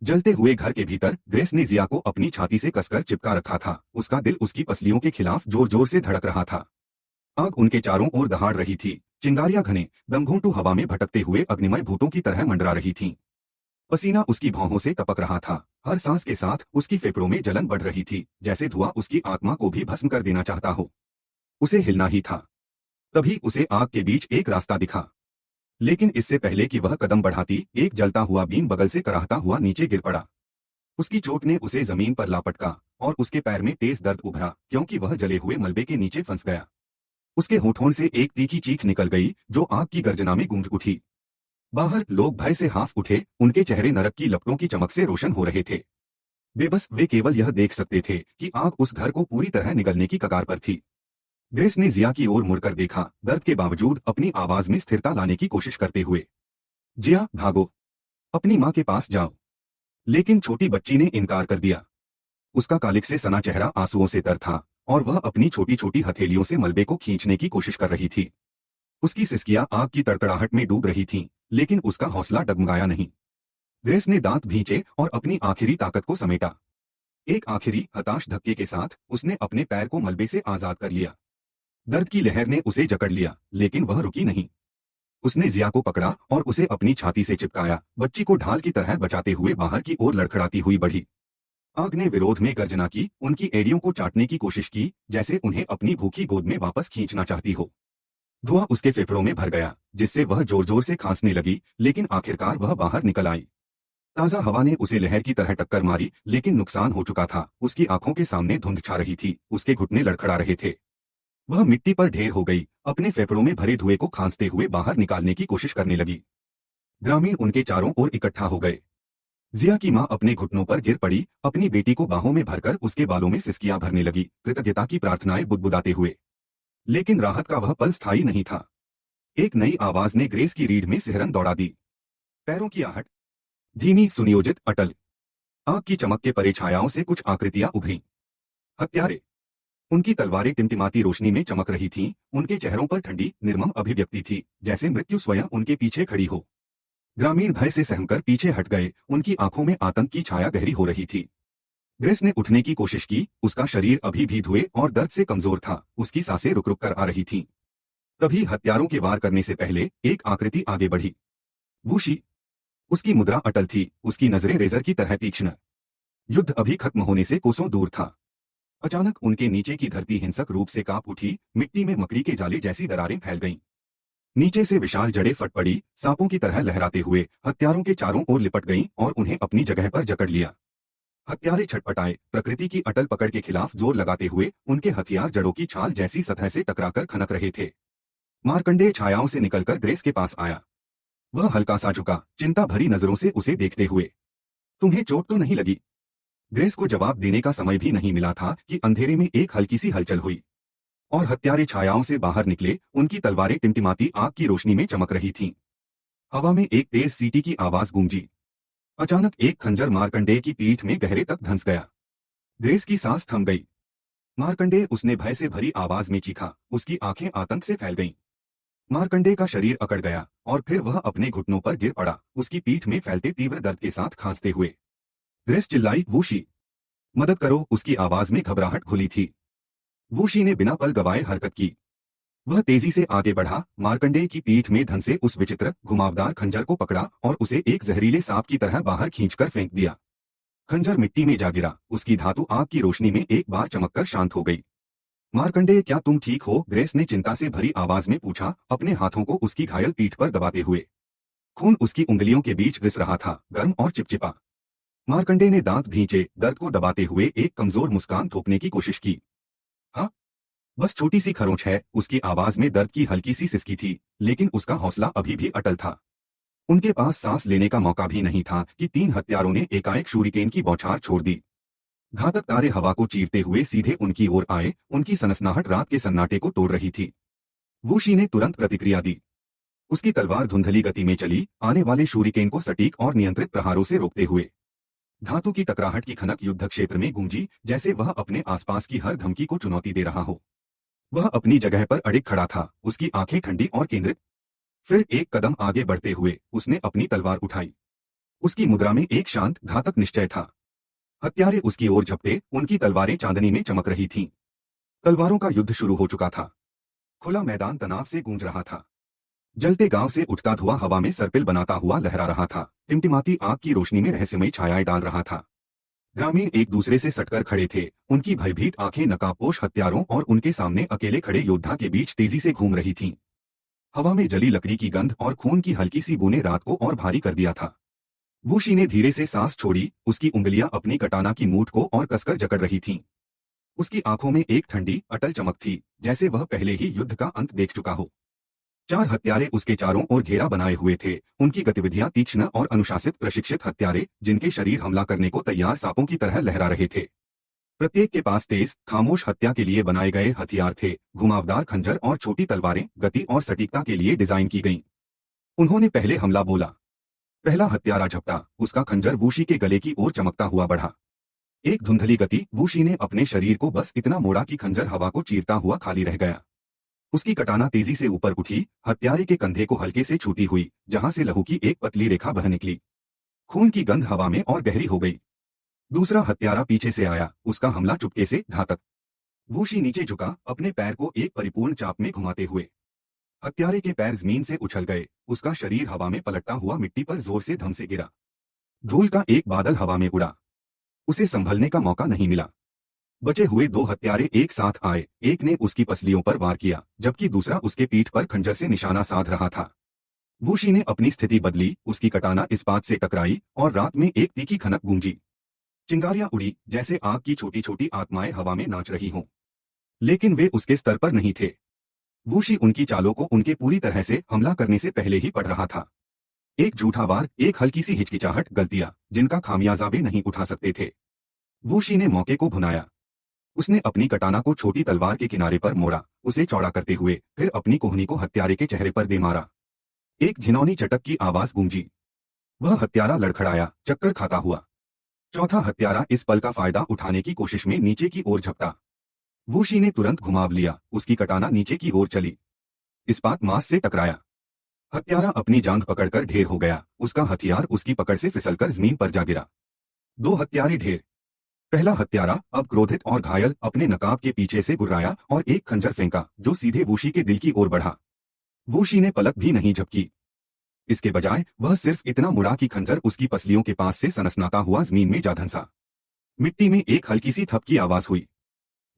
जलते हुए घर के भीतर ग्रेस ने जिया को अपनी छाती से कसकर चिपका रखा था। उसका दिल उसकी पसलियों के खिलाफ जोर जोर से धड़क रहा था। आग उनके चारों ओर दहाड़ रही थी। चिंगारियां घने दमघोंटू हवा में भटकते हुए अग्निमय भूतों की तरह मंडरा रही थीं। पसीना उसकी भौहों से टपक रहा था। हर सांस के साथ उसकी फेफड़ों में जलन बढ़ रही थी, जैसे धुआं उसकी आत्मा को भी भस्म कर देना चाहता हो। उसे हिलना ही था। तभी उसे आग के बीच एक रास्ता दिखा। लेकिन इससे पहले कि वह कदम बढ़ाती, एक जलता हुआ बीम बगल से कराहता हुआ नीचे गिर पड़ा। उसकी चोट ने उसे जमीन पर लापटका और उसके पैर में तेज दर्द उभरा, क्योंकि वह जले हुए मलबे के नीचे फंस गया। उसके होठों से एक तीखी चीख निकल गई, जो आग की गर्जना में गूंज उठी। बाहर लोग भय से हाफ उठे, उनके चेहरे नरक की लपटों की चमक से रोशन हो रहे थे। बेबस वे केवल यह देख सकते थे कि आग उस घर को पूरी तरह निगलने की कगार पर थी। ग्रेस ने जिया की ओर मुड़कर देखा, दर्द के बावजूद अपनी आवाज में स्थिरता लाने की कोशिश करते हुए। जिया, भागो, अपनी माँ के पास जाओ। लेकिन छोटी बच्ची ने इनकार कर दिया। उसका कालिक से सना चेहरा आंसुओं से तर था और वह अपनी छोटी छोटी हथेलियों से मलबे को खींचने की कोशिश कर रही थी। उसकी सिसकियां आग की तड़तड़ाहट में डूब रही थीं, लेकिन उसका हौसला डगमगाया नहीं। ग्रेस ने दांत भींचे और अपनी आखिरी ताकत को समेटा। एक आखिरी हताश धक्के के साथ उसने अपने पैर को मलबे से आजाद कर लिया। दर्द की लहर ने उसे जकड़ लिया, लेकिन वह रुकी नहीं। उसने जिया को पकड़ा और उसे अपनी छाती से चिपकाया, बच्ची को ढाल की तरह बचाते हुए बाहर की ओर लड़खड़ाती हुई बढ़ी। आग ने विरोध में गर्जना की, उनकी एड़ियों को चाटने की कोशिश की, जैसे उन्हें अपनी भूखी गोद में वापस खींचना चाहती हो। धुआं उसके फेफड़ों में भर गया, जिससे वह जोर जोर से खांसने लगी, लेकिन आखिरकार वह बाहर निकल आई। ताजा हवा ने उसे लहर की तरह टक्कर मारी, लेकिन नुकसान हो चुका था। उसकी आंखों के सामने धुंध छा रही थी, उसके घुटने लड़खड़ा रहे थे। वह मिट्टी पर ढेर हो गई, अपने फेफड़ों में भरे धुएं को खांसते हुए बाहर निकालने की कोशिश करने लगी। ग्रामीण उनके चारों ओर इकट्ठा हो गए। जिया की मां अपने घुटनों पर गिर पड़ी, अपनी बेटी को बाहों में भरकर उसके बालों में सिसकियां भरने लगी, कृतज्ञता की प्रार्थनाएं बुदबुदाते हुए। लेकिन राहत का वह पल स्थायी नहीं था। एक नई आवाज ने ग्रेस की रीढ़ में सिहरन दौड़ा दी। पैरों की आहट, धीमी, सुनियोजित, अटल। आग की चमक के परे छायाओं से कुछ आकृतियां उभरी। हत्यारे। उनकी तलवारें टिमटिमाती रोशनी में चमक रही थीं, उनके चेहरों पर ठंडी, निर्मम अभिव्यक्ति थी, जैसे मृत्यु स्वयं उनके पीछे खड़ी हो। ग्रामीण भय से सहमकर पीछे हट गए, उनकी आंखों में आतंक की छाया गहरी हो रही थी। ग्रेस ने उठने की कोशिश की, उसका शरीर अभी भी धुएं और दर्द से कमजोर था, उसकी सांसें रुक रुक कर आ रही थीं। तभी हत्यारों के वार करने से पहले एक आकृति आगे बढ़ी। वूशी। उसकी मुद्रा अटल थी, उसकी नजरें रेजर की तरह तीक्ष्ण। युद्ध अभी खत्म होने से कोसों दूर था। अचानक उनके नीचे की धरती हिंसक रूप से कांप उठी, मिट्टी में मकड़ी के जाले जैसी दरारें फैल गईं। नीचे से विशाल जड़ें फट पड़ी, सांपों की तरह लहराते हुए हत्यारों के चारों ओर लिपट गईं और उन्हें अपनी जगह पर जकड़ लिया। हत्यारे छटपटाए, प्रकृति की अटल पकड़ के खिलाफ जोर लगाते हुए उनके हथियार जड़ों की छाल जैसी सतह से टकराकर खनक रहे थे। मार्कंडेय छायाओं से निकलकर ग्रेस के पास आया। वह हल्का सा झुका, चिंता भरी नजरों से उसे देखते हुए। तुम्हें चोट तो नहीं लगी? ग्रेस को जवाब देने का समय भी नहीं मिला था कि अंधेरे में एक हल्की सी हलचल हुई और हत्यारे छायाओं से बाहर निकले, उनकी तलवारें टिमटिमाती आग की रोशनी में चमक रही थीं। हवा में एक तेज सीटी की आवाज गूंजी। अचानक एक खंजर मार्कंडेय की पीठ में गहरे तक धंस गया। ग्रेस की सांस थम गई। मार्कंडेय, उसने भय से भरी आवाज में चीखा, उसकी आंखें आतंक से फैल गईं। मार्कंडेय का शरीर अकड़ गया और फिर वह अपने घुटनों पर गिर पड़ा, उसकी पीठ में फैलते तीव्र दर्द के साथ खांसते हुए। ग्रेस चिल्लाई, वूशी, मदद करो! उसकी आवाज में घबराहट घुली थी। वूशी ने बिना पल गवाए हरकत की। वह तेजी से आगे बढ़ा, मार्कंडेय की पीठ में धंसे उस विचित्र, घुमावदार खंजर को पकड़ा और उसे एक जहरीले सांप की तरह बाहर खींचकर फेंक दिया। खंजर मिट्टी में जा गिरा, उसकी धातु आग की रोशनी में एक बार चमककर शांत हो गई। मार्कंडेय, क्या तुम ठीक हो? ग्रेस ने चिंता से भरी आवाज में पूछा, अपने हाथों को उसकी घायल पीठ पर दबाते हुए। खून उसकी उंगलियों के बीच रिस रहा था, गर्म और चिपचिपा। मार्कंडेय ने दांत भींचे, दर्द को दबाते हुए एक कमजोर मुस्कान थोपने की कोशिश की। हाँ, बस छोटी सी खरोंच है। उसकी आवाज में दर्द की हल्की सी सिसकी थी, लेकिन उसका हौसला अभी भी अटल था। उनके पास सांस लेने का मौका भी नहीं था कि तीन हत्यारों ने एकाएक शूरिकेन की बौछार छोड़ दी। घातक तारे हवा को चीरते हुए सीधे उनकी ओर आए, उनकी सनसनाहट रात के सन्नाटे को तोड़ रही थी। वूशी ने तुरंत प्रतिक्रिया दी। उसकी तलवार धुंधली गति में चली, आने वाले शूरिकेन को सटीक और नियंत्रित प्रहारों से रोकते हुए। धातु की टकराहट की खनक युद्ध क्षेत्र में गूंजी, जैसे वह अपने आसपास की हर धमकी को चुनौती दे रहा हो। वह अपनी जगह पर अडिग खड़ा था, उसकी आंखें ठंडी और केंद्रित। फिर एक कदम आगे बढ़ते हुए उसने अपनी तलवार उठाई। उसकी मुद्रा में एक शांत घातक निश्चय था। हत्यारे उसकी ओर झपटे, उनकी तलवारें चांदनी में चमक रही थीं। तलवारों का युद्ध शुरू हो चुका था। खुला मैदान तनाव से गूंज रहा था। जलते गांव से उठता धुआं हवा में सर्पिल बनाता हुआ लहरा रहा था, टिमटिमाती आग की रोशनी में रहस्यमयी छायाएं डाल रहा था। ग्रामीण एक दूसरे से सटकर खड़े थे, उनकी भयभीत आंखें नकाबपोश हत्यारों और उनके सामने अकेले खड़े योद्धा के बीच तेजी से घूम रही थीं। हवा में जली लकड़ी की गंध और खून की हल्की सी बूंदें रात को और भारी कर दिया था। बूशी ने धीरे से सांस छोड़ी, उसकी उंगलियां अपनी कटाना की मूठ को और कसकर जकड़ रही थीं। उसकी आंखों में एक ठंडी, अटल चमक थी, जैसे वह पहले ही युद्ध का अंत देख चुका हो। चार हत्यारे उसके चारों ओर घेरा बनाए हुए थे, उनकी गतिविधियां तीक्ष्ण और अनुशासित, प्रशिक्षित हत्यारे, जिनके शरीर हमला करने को तैयार सांपों की तरह लहरा रहे थे। प्रत्येक के पास तेज, खामोश हत्या के लिए बनाए गए हथियार थे, घुमावदार खंजर और छोटी तलवारें, गति और सटीकता के लिए डिजाइन की गईं। उन्होंने पहले हमला बोला। पहला हत्यारा झपटा, उसका खंजर वूशी के गले की ओर चमकता हुआ बढ़ा। एक धुंधली गति, वूशी ने अपने शरीर को बस इतना मोड़ा कि खंजर हवा को चीरता हुआ खाली रह गया। उसकी कटाना तेजी से ऊपर उठी, हत्यारे के कंधे को हल्के से छूती हुई, जहां से लहू की एक पतली रेखा बह निकली। खून की गंध हवा में और गहरी हो गई। दूसरा हत्यारा पीछे से आया, उसका हमला चुपके से, घातक। वूशी नीचे झुका, अपने पैर को एक परिपूर्ण चाप में घुमाते हुए। हत्यारे के पैर जमीन से उछल गए, उसका शरीर हवा में पलटता हुआ मिट्टी पर जोर से धम से गिरा। धूल का एक बादल हवा में उड़ा। उसे संभलने का मौका नहीं मिला। बचे हुए दो हत्यारे एक साथ आए, एक ने उसकी पसलियों पर वार किया, जबकि दूसरा उसके पीठ पर खंजर से निशाना साध रहा था। वूशी ने अपनी स्थिति बदली, उसकी कटाना इस्पात से टकराई और रात में एक तीखी खनक गूंजी। चिंगारियां उड़ी, जैसे आग की छोटी छोटी आत्माएं हवा में नाच रही हों। लेकिन वे उसके स्तर पर नहीं थे। वूशी उनकी चालों को उनके पूरी तरह से हमला करने से पहले ही पढ़ रहा था। एक झूठा वार, एक हल्की सी हिचकिचाहट, गलतियां जिनका खामियाजा वे नहीं उठा सकते थे। वूशी ने मौके को भुनाया। उसने अपनी कटाना को छोटी तलवार के किनारे पर मोड़ा, उसे चौड़ा करते हुए, फिर अपनी कोहनी को हत्यारे के चेहरे पर दे मारा। एक घिनौनी चटक की आवाज गूंजी। वह हत्यारा लड़खड़ाया, चक्कर खाता हुआ। चौथा हत्यारा इस पल का फायदा उठाने की कोशिश में नीचे की ओर झपटा। वूशी ने तुरंत घुमाव लिया, उसकी कटाना नीचे की ओर चली। इस्पात मांस से टकराया। हत्यारा अपनी जांघ पकड़कर ढेर हो गया, उसका हथियार उसकी पकड़ से फिसलकर जमीन पर जा गिरा। दो हत्यारे ढेर। पहला हत्यारा, अब क्रोधित और घायल, अपने नकाब के पीछे से गुर्राया और एक खंजर फेंका, जो सीधे वूशी के दिल की ओर बढ़ा। वूशी ने पलक भी नहीं झपकी। इसके बजाय वह सिर्फ इतना मुड़ा कि खंजर उसकी पसलियों के पास से सनसनाता हुआ जमीन में जा धंसा। मिट्टी में एक हल्की सी थप की आवाज हुई।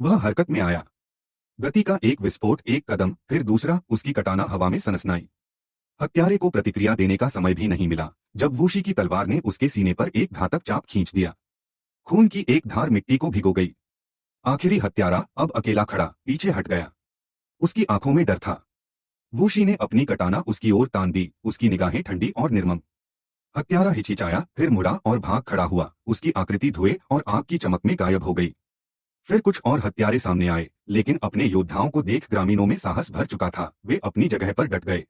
वह हरकत में आया। गति का एक विस्फोट, एक कदम, फिर दूसरा, उसकी कटाना हवा में सनसनाई। हत्यारे को प्रतिक्रिया देने का समय भी नहीं मिला, जब वूशी की तलवार ने उसके सीने पर एक घातक चाप खींच दिया। खून की एक धार मिट्टी को भिगो गई। आखिरी हत्यारा अब अकेला खड़ा, पीछे हट गया। उसकी आंखों में डर था। वूशी ने अपनी कटाना उसकी ओर तान दी, उसकी निगाहें ठंडी और निर्मम। हत्यारा हिचकिचाया, फिर मुड़ा और भाग खड़ा हुआ, उसकी आकृति धुएं और आग की चमक में गायब हो गई। फिर कुछ और हत्यारे सामने आए, लेकिन अपने योद्धाओं को देख ग्रामीणों में साहस भर चुका था, वे अपनी जगह पर डट गए।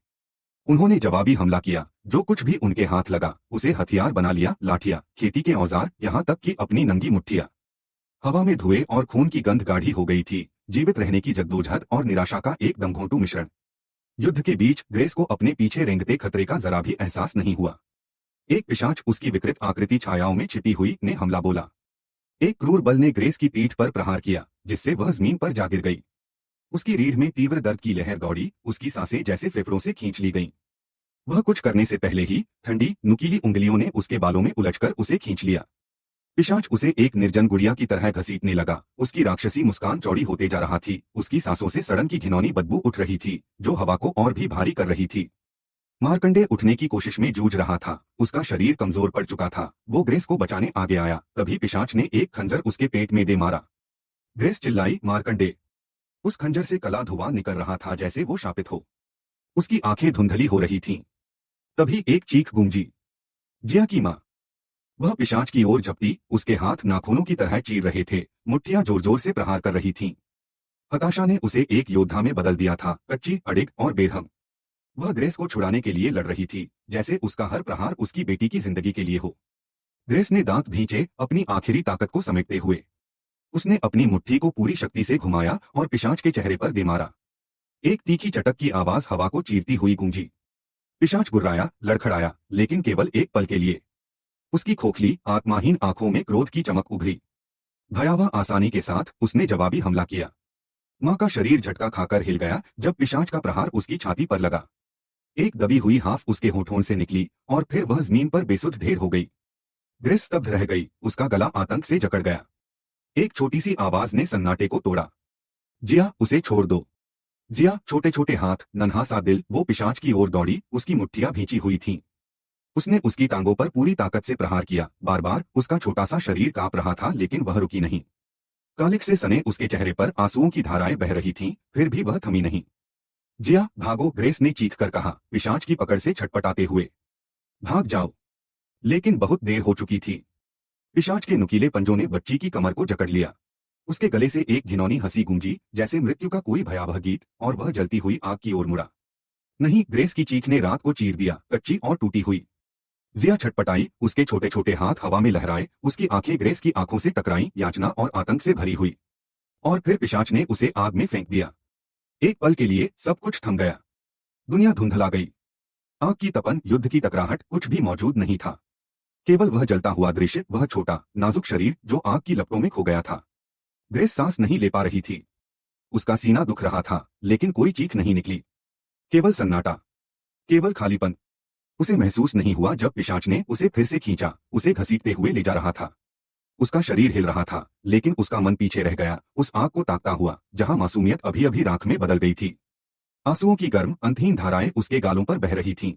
उन्होंने जवाबी हमला किया, जो कुछ भी उनके हाथ लगा, उसे हथियार बना लिया, लाठियां, खेती के औजार, यहाँ तक कि अपनी नंगी मुट्ठियां। हवा में धुएं और खून की गंध गाढ़ी हो गई थी, जीवित रहने की जद्दोजहद और निराशा का एक दमघोंटू मिश्रण। युद्ध के बीच ग्रेस को अपने पीछे रेंगते खतरे का जरा भी एहसास नहीं हुआ। एक पिशाच, उसकी विकृत आकृति छायाओं में छिपी हुई, ने हमला बोला। एक क्रूर बल ने ग्रेस की पीठ पर प्रहार किया, जिससे वह जमीन पर जा गिर गई। उसकी रीढ़ में तीव्र दर्द की लहर दौड़ी, उसकी सांसें जैसे फेफड़ों से खींच ली गईं। वह कुछ करने से पहले ही ठंडी, नुकीली उंगलियों ने उसके बालों में उलझकर उसे खींच लिया। पिशाच उसे एक निर्जन गुड़िया की तरह घसीटने लगा, उसकी राक्षसी मुस्कान चौड़ी होते जा रहा थी, उसकी सांसों से सड़न की घिनौनी बदबू उठ रही थी, जो हवा को और भी भारी कर रही थी। मार्कंडे उठने की कोशिश में जूझ रहा था, उसका शरीर कमजोर पड़ चुका था, वो ग्रेस को बचाने आगे आया, तभी पिशाच ने एक खंजर उसके पेट में दे मारा। ग्रेस चिल्लाई, मार्कंडे। उस खंजर से कला धुआं निकल रहा था, जैसे वो शापित हो। उसकी आंखें धुंधली हो रही थीं। तभी एक चीख गूंजी, जिया की मां। वह पिशाच की ओर झपटी, उसके हाथ नाखूनों की तरह चीर रहे थे, मुट्ठियां जोर जोर से प्रहार कर रही थीं। हताशा ने उसे एक योद्धा में बदल दिया था, कच्ची, अडिग और बेरहम। वह ग्रेस को छुड़ाने के लिए लड़ रही थी, जैसे उसका हर प्रहार उसकी बेटी की जिंदगी के लिए हो। ग्रेस ने दांत भींचे, अपनी आखिरी ताकत को समेटते हुए। उसने अपनी मुट्ठी को पूरी शक्ति से घुमाया और पिशाच के चेहरे पर दे मारा। एक तीखी चटक की आवाज हवा को चीरती हुई गूंजी। पिशाच गुर्राया, लड़खड़ाया, लेकिन केवल एक पल के लिए। उसकी खोखली आत्माहीन आंखों में क्रोध की चमक उभरी। भयावह आसानी के साथ उसने जवाबी हमला किया। माँ का शरीर झटका खाकर हिल गया जब पिशाच का प्रहार उसकी छाती पर लगा। एक दबी हुई हाफ उसके होठों से निकली और फिर वह जमीन पर बेसुध ढेर हो गई। ग्रेस स्तब्ध रह गई, उसका गला आतंक से जकड़ गया। एक छोटी सी आवाज ने सन्नाटे को तोड़ा। जिया, उसे छोड़ दो। जिया, छोटे छोटे हाथ, नन्हा सा दिल, वो पिशाच की ओर दौड़ी, उसकी मुट्ठियां भींची हुई थीं। उसने उसकी टांगों पर पूरी ताकत से प्रहार किया, बार बार। उसका छोटा सा शरीर कांप रहा था लेकिन वह रुकी नहीं। कालिक से सने उसके चेहरे पर आंसुओं की धाराएं बह रही थीं, फिर भी वह थमी नहीं। जिया, भागो, ग्रेस ने चीख कर कहा, पिशाच की पकड़ से छटपटाते हुए। भाग जाओ। लेकिन बहुत देर हो चुकी थी। पिशाच के नुकीले पंजों ने बच्ची की कमर को जकड़ लिया। उसके गले से एक घिनौनी हंसी गूंजी, जैसे मृत्यु का कोई भयावह गीत, और वह जलती हुई आग की ओर मुड़ा। नहीं, ग्रेस की चीख ने रात को चीर दिया, कच्ची और टूटी हुई। जिया छटपटाई, उसके छोटे छोटे हाथ हवा में लहराए, उसकी आंखें ग्रेस की आंखों से टकराईं, याचना और आतंक से भरी हुई। और फिर पिशाच ने उसे आग में फेंक दिया। एक पल के लिए सब कुछ थम गया। दुनिया धुंधला गई। आग की तपन, युद्ध की टकराहट, कुछ भी मौजूद नहीं था। केवल वह जलता हुआ दृश्य, वह छोटा नाजुक शरीर जो आग की लपटों में खो गया था। ग्रेस सांस नहीं ले पा रही थी। उसका सीना दुख रहा था, लेकिन कोई चीख नहीं निकली। केवल सन्नाटा, केवल खालीपन। उसे महसूस नहीं हुआ जब पिशाच ने उसे फिर से खींचा, उसे घसीटते हुए ले जा रहा था। उसका शरीर हिल रहा था, लेकिन उसका मन पीछे रह गया, उस आग को ताकता हुआ, जहां मासूमियत अभी अभी राख में बदल गई थी। आंसुओं की गर्म, अंतहीन धाराएं उसके गालों पर बह रही थीं।